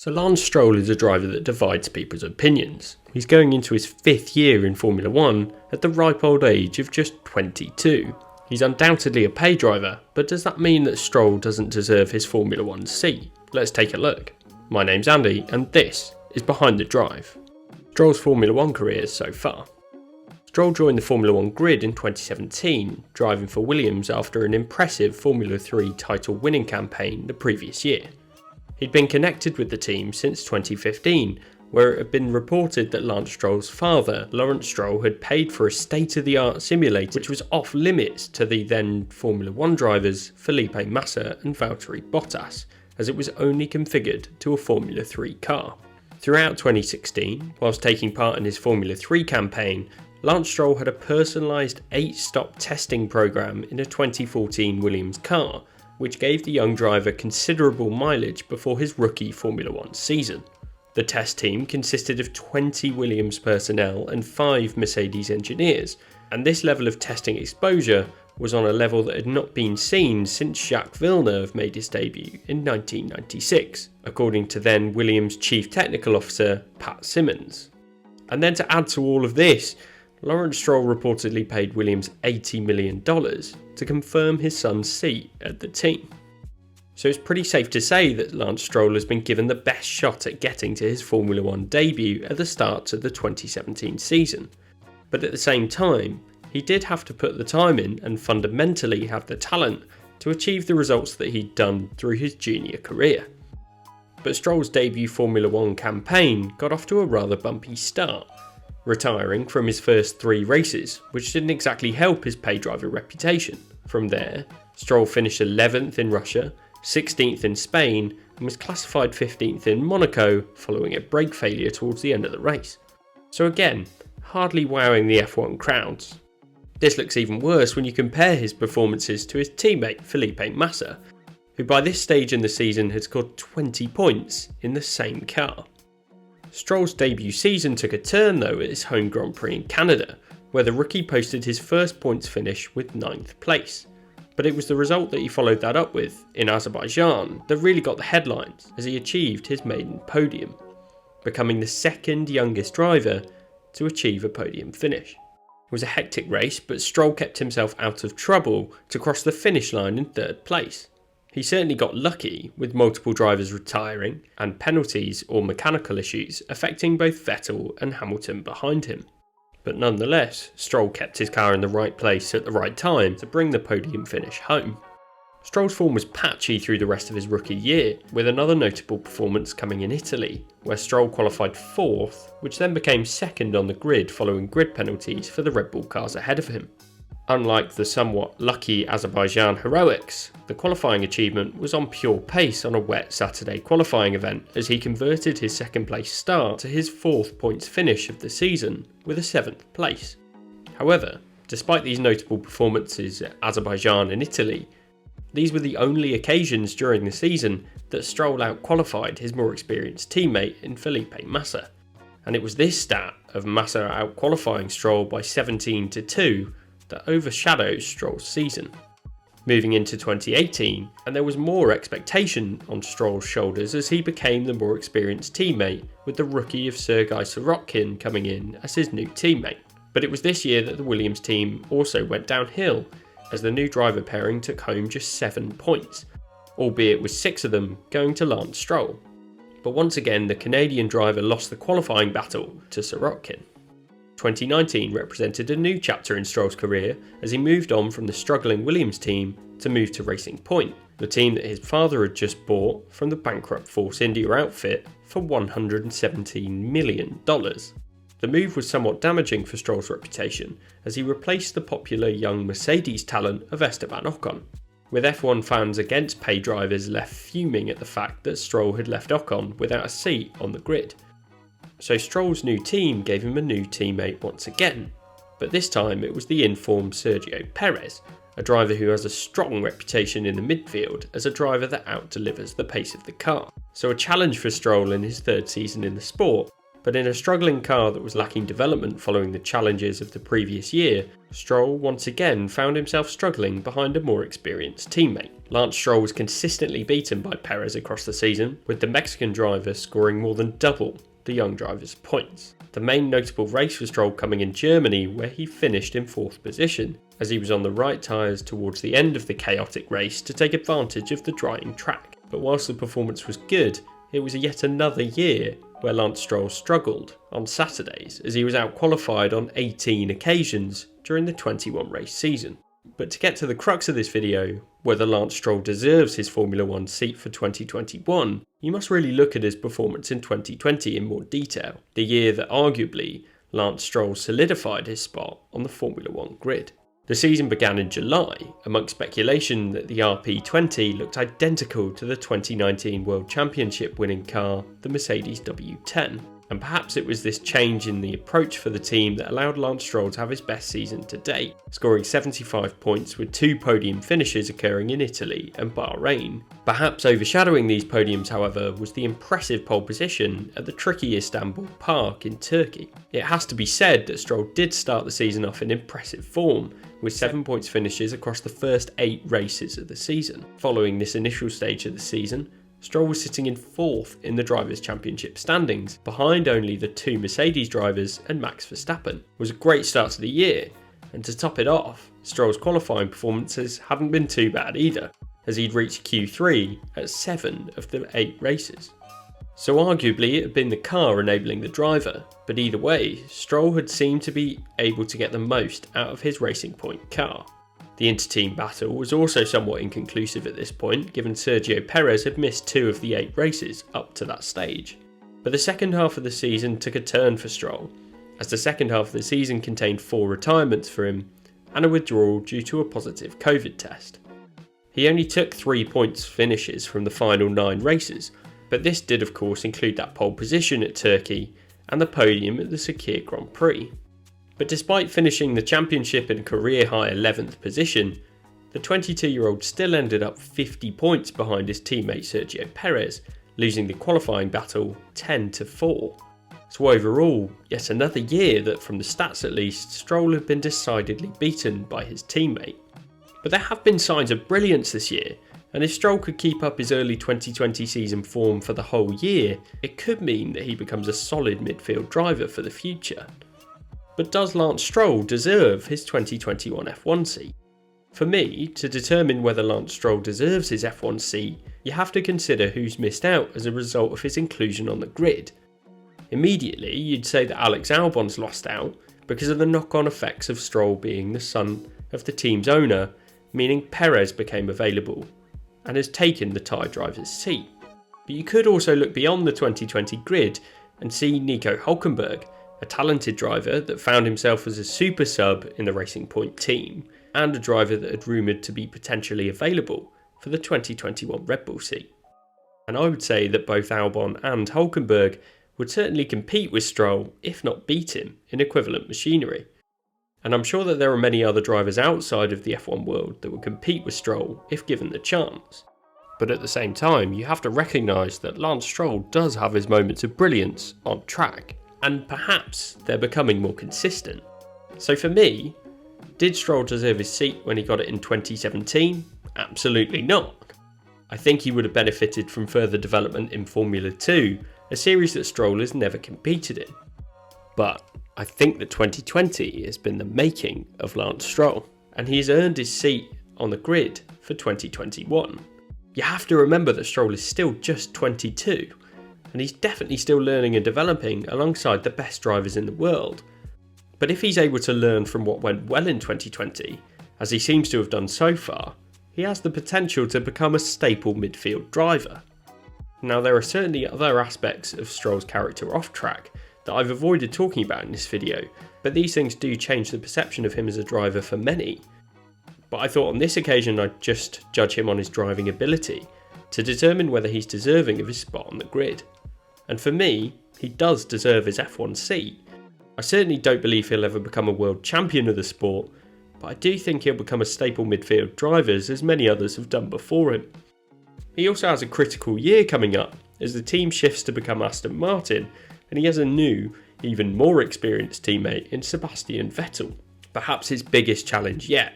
So Lance Stroll is a driver that divides people's opinions. He's going into his 5th year in Formula 1 at the ripe old age of just 22. He's undoubtedly a pay driver, but does that mean that Stroll doesn't deserve his Formula 1 seat? Let's take a look. My name's Andy and this is Behind the Drive. Stroll's Formula 1 career so far. Stroll joined the Formula 1 grid in 2017, driving for Williams after an impressive Formula 3 title winning campaign the previous year. He'd been connected with the team since 2015, where it had been reported that Lance Stroll's father, Lawrence Stroll, had paid for a state-of-the-art simulator which was off limits to the then Formula 1 drivers Felipe Massa and Valtteri Bottas, as it was only configured to a Formula 3 car. Throughout 2016, whilst taking part in his Formula 3 campaign, Lance Stroll had a personalised 8-stop testing programme in a 2014 Williams car, which gave the young driver considerable mileage before his rookie Formula 1 season. The test team consisted of 20 Williams personnel and 5 Mercedes engineers, and this level of testing exposure was on a level that had not been seen since Jacques Villeneuve made his debut in 1996, according to then Williams Chief Technical Officer Pat Symonds. And then to add to all of this, Lawrence Stroll reportedly paid Williams $80 million to confirm his son's seat at the team. So it's pretty safe to say that Lance Stroll has been given the best shot at getting to his Formula 1 debut at the start of the 2017 season. But at the same time, he did have to put the time in and fundamentally have the talent to achieve the results that he'd done through his junior career. But Stroll's debut Formula 1 campaign got off to a rather bumpy start, retiring from his first 3 races, which didn't exactly help his pay driver reputation. From there, Stroll finished 11th in Russia, 16th in Spain, and was classified 15th in Monaco following a brake failure towards the end of the race. So again, hardly wowing the F1 crowds. This looks even worse when you compare his performances to his teammate Felipe Massa, who by this stage in the season had scored 20 points in the same car. Stroll's debut season took a turn though at his home Grand Prix in Canada, where the rookie posted his first points finish with 9th place. But it was the result that he followed that up with in Azerbaijan that really got the headlines, as he achieved his maiden podium, becoming the 2nd youngest driver to achieve a podium finish. It was a hectic race, but Stroll kept himself out of trouble to cross the finish line in 3rd place. He certainly got lucky, with multiple drivers retiring and penalties or mechanical issues affecting both Vettel and Hamilton behind him. But nonetheless, Stroll kept his car in the right place at the right time to bring the podium finish home. Stroll's form was patchy through the rest of his rookie year, with another notable performance coming in Italy, where Stroll qualified 4th, which then became 2nd on the grid following grid penalties for the Red Bull cars ahead of him. Unlike the somewhat lucky Azerbaijan heroics, the qualifying achievement was on pure pace on a wet Saturday qualifying event, as he converted his 2nd place start to his 4th points finish of the season with a 7th place. However, despite these notable performances at Azerbaijan and Italy, these were the only occasions during the season that Stroll out-qualified his more experienced teammate in Felipe Massa, and it was this stat of Massa out-qualifying Stroll by 17-2 that overshadows Stroll's season. Moving into 2018, and there was more expectation on Stroll's shoulders as he became the more experienced teammate, with the rookie of Sergei Sorokin coming in as his new teammate. But it was this year that the Williams team also went downhill, as the new driver pairing took home just 7 points, albeit with 6 of them going to Lance Stroll. But once again, the Canadian driver lost the qualifying battle to Sorokin. 2019 represented a new chapter in Stroll's career as he moved on from the struggling Williams team to move to Racing Point, the team that his father had just bought from the bankrupt Force India outfit for $117 million. The move was somewhat damaging for Stroll's reputation, as he replaced the popular young Mercedes talent of Esteban Ocon, with F1 fans against pay drivers left fuming at the fact that Stroll had left Ocon without a seat on the grid. So Stroll's new team gave him a new teammate once again, but this time it was the informed Sergio Perez, a driver who has a strong reputation in the midfield as a driver that out-delivers the pace of the car. So a challenge for Stroll in his 3rd season in the sport, But in a struggling car that was lacking development following the challenges of the previous year, Stroll once again found himself struggling behind a more experienced teammate. Lance Stroll was consistently beaten by Perez across the season, with the Mexican driver scoring more than double the young driver's points. The main notable race for Stroll coming in Germany, where he finished in 4th position, as he was on the right tyres towards the end of the chaotic race to take advantage of the drying track. But whilst the performance was good, it was yet another year where Lance Stroll struggled on Saturdays, as he was out-qualified on 18 occasions during the 21 race season. But to get to the crux of this video, whether Lance Stroll deserves his Formula 1 seat for 2021, you must really look at his performance in 2020 in more detail, the year that arguably Lance Stroll solidified his spot on the Formula 1 grid. The season began in July, amongst speculation that the RP20 looked identical to the 2019 World Championship winning car, the Mercedes W10. And perhaps it was this change in the approach for the team that allowed Lance Stroll to have his best season to date, scoring 75 points with 2 podium finishes occurring in Italy and Bahrain. Perhaps overshadowing these podiums, however, was the impressive pole position at the tricky Istanbul Park in Turkey. It has to be said that Stroll did start the season off in impressive form, with 7 points finishes across the first 8 races of the season. Following this initial stage of the season, Stroll was sitting in 4th in the Drivers' Championship standings, behind only the 2 Mercedes drivers and Max Verstappen. It was a great start to the year, and to top it off, Stroll's qualifying performances hadn't been too bad either, as he'd reached Q3 at 7 of the 8 races. So arguably it had been the car enabling the driver, but either way, Stroll had seemed to be able to get the most out of his Racing Point car. The inter-team battle was also somewhat inconclusive at this point, given Sergio Perez had missed 2 of the 8 races up to that stage. But the second half of the season took a turn for Stroll, as the second half of the season contained 4 retirements for him and a withdrawal due to a positive COVID test. He only took 3 points finishes from the final 9 races, but this did of course include that pole position at Turkey and the podium at the Sakir Grand Prix. But despite finishing the championship in a career-high 11th position, the 22-year-old still ended up 50 points behind his teammate Sergio Perez, losing the qualifying battle 10-4. So overall, yet another year that, from the stats at least, Stroll had been decidedly beaten by his teammate. But there have been signs of brilliance this year, and if Stroll could keep up his early 2020 season form for the whole year, it could mean that he becomes a solid midfield driver for the future. But does Lance Stroll deserve his 2021 F1 seat? For me, to determine whether Lance Stroll deserves his F1 seat, you have to consider who's missed out as a result of his inclusion on the grid. Immediately, you'd say that Alex Albon's lost out because of the knock-on effects of Stroll being the son of the team's owner, meaning Perez became available and has taken the Thai driver's seat. But you could also look beyond the 2020 grid and see Nico Hülkenberg, a talented driver that found himself as a super sub in the Racing Point team, and a driver that had rumoured to be potentially available for the 2021 Red Bull seat. And I would say that both Albon and Hülkenberg would certainly compete with Stroll, if not beat him, in equivalent machinery. And I'm sure that there are many other drivers outside of the F1 world that would compete with Stroll if given the chance. But at the same time, you have to recognise that Lance Stroll does have his moments of brilliance on track, and perhaps they're becoming more consistent. So for me, did Stroll deserve his seat when he got it in 2017? Absolutely not. I think he would have benefited from further development in Formula 2, a series that Stroll has never competed in. But I think that 2020 has been the making of Lance Stroll, and he has earned his seat on the grid for 2021. You have to remember that Stroll is still just 22, and he's definitely still learning and developing alongside the best drivers in the world. But if he's able to learn from what went well in 2020, as he seems to have done so far, he has the potential to become a staple midfield driver. Now, there are certainly other aspects of Stroll's character off track that I've avoided talking about in this video, but these things do change the perception of him as a driver for many. But I thought on this occasion I'd just judge him on his driving ability to determine whether he's deserving of his spot on the grid. And for me, he does deserve his F1 seat. I certainly don't believe he'll ever become a world champion of the sport, but I do think he'll become a staple midfield driver as many others have done before him. He also has a critical year coming up as the team shifts to become Aston Martin, and he has a new, even more experienced teammate in Sebastian Vettel, perhaps his biggest challenge yet.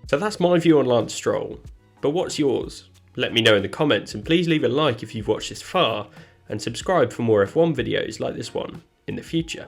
So that's my view on Lance Stroll, but what's yours? Let me know in the comments, and please leave a like if you've watched this far, and subscribe for more F1 videos like this one in the future.